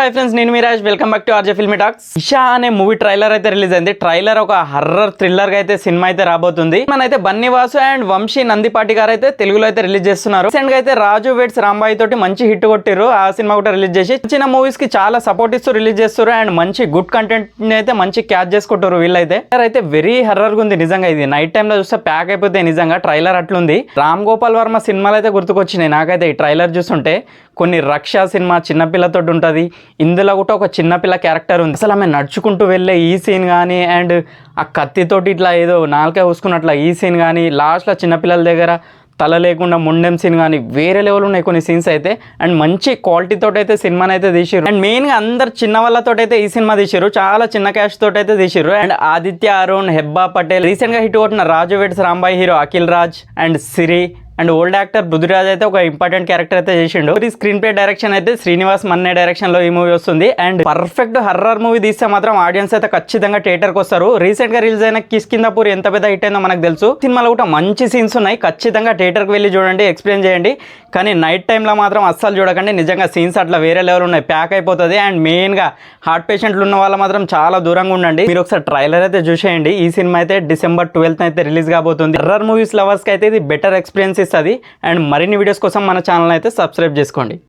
Hi friends, నేను Miraj. Welcome back to RJ filmy talks. Isha అనే movie trailer అయితే రిలీజ్ అయింది. ట్రైలర్ ఒక హర్రర్ థ్రిల్లర్ గా అయితే సినిమా అయితే రాబోతుంది. మనైతే బన్నీ వాసు అండ్ వంశీ నందిపాటి గారు అయితే తెలుగులో అయితే రిలీజ్ చేస్తున్నారు. రీసెంట్ గా అయితే రాజు వెడ్స్ రాంబాయి తోటి మంచి హిట్ కొట్టిరు. ఆ సినిమా కూడా రిలీజ్ చేసి చిన్న మూవీస్ కి చాలా సపోర్ట్ ఇస్తూ రిలీజ్ చేస్తారు అండ్ మంచి గుడ్ కంటెంట్ ని అయితే మంచి క్యాచ్ చేసుకుంటారు వీళ్ళైతే. అయితే వెరీ హర్రర్ గా ఉంది నిజంగా. ఇది నైట్ టైమ్ లో చూస్తే ప్యాక్ అయిపోతే నిజంగా ట్రైలర్ అట్లుంది. రామ్ గోపాల్ వర్మ సినిమాలు అయితే గుర్తుకొచ్చినాయి నాకైతే ఈ ట్రైలర్ చూస్తుంటే. కొన్ని రక్ష సినిమా చిన్నపిల్లతో ఉంటుంది, ఇందులో కూడా ఒక చిన్నపిల్ల క్యారెక్టర్ ఉంది. అసలు ఆమె నడుచుకుంటూ వెళ్ళే ఈ సీన్ కానీ అండ్ ఆ కత్తితోటి ఇట్లా ఏదో నాలుక పూసుకున్నట్ల ఈ సీన్ కానీ, లాస్ట్లో చిన్నపిల్లల దగ్గర తల లేకుండా ముండెం సీన్ కానీ వేరే లెవెల్ ఉన్నాయి కొన్ని సీన్స్ అయితే. అండ్ మంచి క్వాలిటీతో అయితే సినిమాని అయితే తీసిరు. అండ్ మెయిన్గా అందరు చిన్న వాళ్ళతో అయితే ఈ సినిమా తీసిరు, చాలా చిన్న క్యాష్ తోటి అయితే తీసిరు. అండ్ ఆదిత్య అరుణ్, హెబ్బా పటేల్, రీసెంట్గా హిట్ కొట్టిన Raju weds Rambai hero Akhil Raj and Siri and old actor Buddhiraj అయితే ఒక ఇంపార్టెంట్ క్యారెక్టర్ అయితే చేసిండు. ఈ స్క్రీన్ ప్లే డైరెక్షన్ అయితే శ్రీనివాస్ మన్నే డైరెక్షన్ లో ఈ మూవీ వస్తుంది. అండ్ పర్ఫెక్ట్ హర్రర్ మూవీ తీస్తే మాత్రం ఆడియన్స్ అయితే ఖచ్చితంగా థియేటర్ కి వస్తారు. రీసెంట్ గా రిలీజ్ అయిన కిష్కిందాపూర్ ఎంత పెద్ద హిట్ అయిందో మనకు తెలుసు. సినిమాలో కూడా మంచి సీన్స్ ఉన్నాయి, ఖచ్చితంగా థియేటర్ కి వెళ్ళి చూడండి, ఎక్స్ప్లెయిన్ చేయండి. కానీ నైట్ టైంలో మాత్రం అస్సలు చూడకండి, నిజంగా సీన్స్ అట్లా వేరే లెవెల్ ఉన్నాయి, ప్యాక్ అయిపోతుంది. అండ్ మెయిన్ గా హార్ట్ పేషెంట్లు ఉన్న వాళ్ళ మాత్రం చాలా దూరంగా ఉండండి. మీరు ఒకసారి ట్రైలర్ అయితే చూసేయండి. ఈ సినిమా అయితే December 12th అయితే రిలీజ్ కాబోతుంది. హర్రర్ మూవీస్ లవర్స్ కి అయితే ఇది బెటర్ ఎక్స్పీరియన్స్ ఇస్తుంది. అండ్ మరిన్ని వీడియోస్ కోసం మన ఛానల్ అయితే సబ్స్క్రైబ్ చేసుకోండి.